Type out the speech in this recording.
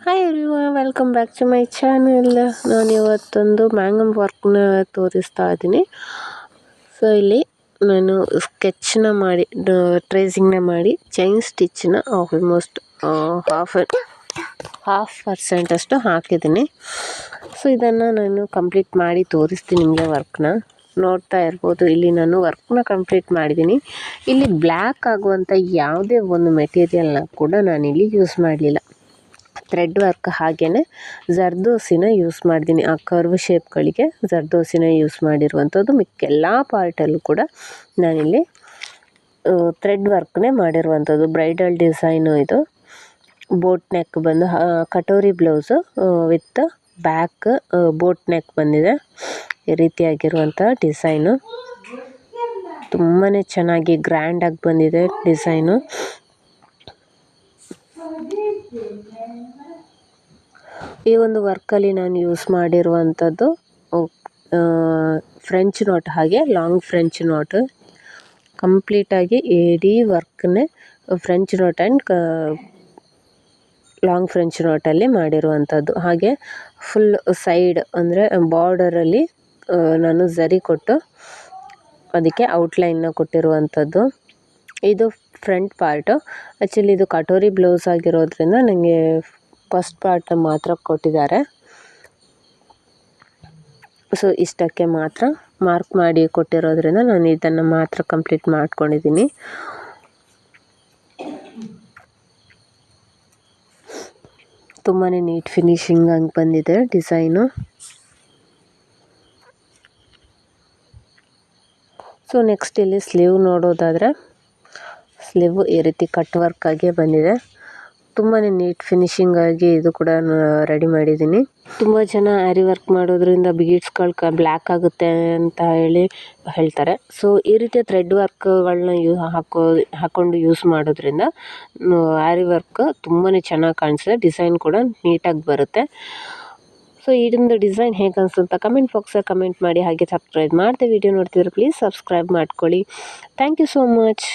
Hi everyone, welcome back to my channel. ನಾನು ಇವತ್ತೊಂದು ಮ್ಯಾಂಗಮ್ ವರ್ಕ್ನ ತೋರಿಸ್ತಾ ಇದ್ದೀನಿ. ಸೊ ಇಲ್ಲಿ ನಾನು ಸ್ಕೆಚ್ನ ಮಾಡಿ ಟ್ರೇಸಿಂಗ್ನ ಮಾಡಿ ಚೈನ್ ಸ್ಟಿಚ್ನ ಆಲ್ಮೋಸ್ಟ್ ಹಾಫ್ ಪರ್ಸೆಂಟಷ್ಟು ಹಾಕಿದ್ದೀನಿ. ಸೊ ಇದನ್ನು ನಾನು ಕಂಪ್ಲೀಟ್ ಮಾಡಿ ತೋರಿಸ್ತೀನಿ ನಿಮಗೆ ವರ್ಕ್ನ. ನೋಡ್ತಾ ಇರ್ಬೋದು, ಇಲ್ಲಿ ನಾನು ವರ್ಕ್ನ ಕಂಪ್ಲೀಟ್ ಮಾಡಿದ್ದೀನಿ. ಇಲ್ಲಿ ಬ್ಲ್ಯಾಕ್ ಆಗುವಂಥ ಯಾವುದೇ ಒಂದು ಮೆಟೀರಿಯಲ್ನ ಕೂಡ ನಾನಿಲ್ಲಿ ಯೂಸ್ ಮಾಡಲಿಲ್ಲ. ಥ್ರೆಡ್ ವರ್ಕ್ ಹಾಗೆಯೇ ಜರ್ದೋಸಿನ ಯೂಸ್ ಮಾಡಿದ್ದೀನಿ. ಆ ಕರ್ವ್ ಶೇಪ್ಗಳಿಗೆ ಜರ್ದೋಸಿನ ಯೂಸ್ ಮಾಡಿರುವಂಥದ್ದು. ಮಿಕ್ಕೆಲ್ಲ ಪಾರ್ಟಲ್ಲೂ ಕೂಡ ನಾನಿಲ್ಲಿ ಥ್ರೆಡ್ ವರ್ಕ್ನೇ ಮಾಡಿರುವಂಥದ್ದು. ಬ್ರೈಡಲ್ ಡಿಸೈನು ಇದು. ಬೋಟ್ ನೆಕ್ ಬಂದು katori blouse with back boat neck ಬಂದಿದೆ. ಈ ರೀತಿಯಾಗಿರುವಂಥ ಡಿಸೈನು ತುಂಬಾ ಚೆನ್ನಾಗಿ ಗ್ರ್ಯಾಂಡಾಗಿ ಬಂದಿದೆ ಡಿಸೈನು. ಈ ಒಂದು ವರ್ಕಲ್ಲಿ ನಾನು ಯೂಸ್ ಮಾಡಿರುವಂಥದ್ದು ಫ್ರೆಂಚ್ ನಾಟ್, ಹಾಗೆ ಲಾಂಗ್ ಫ್ರೆಂಚ್ ನಾಟ್. ಕಂಪ್ಲೀಟಾಗಿ ಇಡೀ ವರ್ಕ್ನೇ French knot and long French ನಾಟಲ್ಲಿ ಮಾಡಿರುವಂಥದ್ದು. ಹಾಗೆ ಫುಲ್ ಸೈಡ್ ಅಂದರೆ ಬಾರ್ಡರಲ್ಲಿ ನಾನು ಝರಿ ಕೊಟ್ಟು ಅದಕ್ಕೆ ಔಟ್ಲೈನ್ನ ಕೊಟ್ಟಿರುವಂಥದ್ದು. ಇದು ಫ್ರಂಟ್ ಪಾರ್ಟು. ಆ್ಯಕ್ಚುಲಿ ಇದು ಕಟೋರಿ ಬ್ಲೌಸ್ ಆಗಿರೋದ್ರಿಂದ ನನಗೆ ಫಸ್ಟ್ ಪಾರ್ಟ್ನ ಮಾತ್ರ ಕೊಟ್ಟಿದ್ದಾರೆ. ಸೊ ಇಷ್ಟಕ್ಕೆ ಮಾತ್ರ ಮಾರ್ಕ್ ಮಾಡಿ ಕೊಟ್ಟಿರೋದ್ರಿಂದ ನಾನು ಇದನ್ನು ಮಾತ್ರ ಕಂಪ್ಲೀಟ್ ಮಾಡ್ಕೊಂಡಿದ್ದೀನಿ. ತುಂಬಾ ನೀಟ್ ಫಿನಿಶಿಂಗ್ ಆಗಿ ಬಂದಿದೆ ಡಿಸೈನು. ಸೊ ನೆಕ್ಸ್ಟ್ ಇಲ್ಲಿ ಸ್ಲೀವ್ ನೋಡೋದಾದರೆ, ಸ್ಲೀವ್ ಈ ರೀತಿ ಕಟ್ ವರ್ಕ್ ಆಗಿ ಬಂದಿದೆ. ತುಂಬಾ ನೀಟ್ ಫಿನಿಶಿಂಗ್ ಆಗಿ ಇದು ಕೂಡ ರೆಡಿ ಮಾಡಿದ್ದೀನಿ. ತುಂಬ ಜನ ಆ್ಯರಿ ವರ್ಕ್ ಮಾಡೋದ್ರಿಂದ ಬೀಡ್ಸ್ಗಳು ಬ್ಲ್ಯಾಕ್ ಆಗುತ್ತೆ ಅಂತ ಹೇಳ್ತಾರೆ. ಸೊ ಈ ರೀತಿಯ ಥ್ರೆಡ್ ವರ್ಕ್ಗಳನ್ನ ಹಾಕ್ಕೊಂಡು ಯೂಸ್ ಮಾಡೋದ್ರಿಂದ ಆ್ಯರಿ ವರ್ಕ್ ತುಂಬಾ ಚೆನ್ನಾಗಿ ಕಾಣಿಸುತ್ತೆ. ಡಿಸೈನ್ ಕೂಡ ನೀಟಾಗಿ ಬರುತ್ತೆ. ಸೊ ಇದೊಂದು ಡಿಸೈನ್ ಹೇಗೆ ಅನಿಸುತ್ತೆ ಕಮೆಂಟ್ ಬಾಕ್ಸಲ್ಲಿ ಕಮೆಂಟ್ ಮಾಡಿ. ಹಾಗೆ ಸಬ್ಸ್ಕ್ರೈಬ್ ಮಾಡದೆ ವಿಡಿಯೋ ನೋಡ್ತಿದ್ರೆ ಪ್ಲೀಸ್ ಸಬ್ಸ್ಕ್ರೈಬ್ ಮಾಡ್ಕೊಳ್ಳಿ. Thank you so much.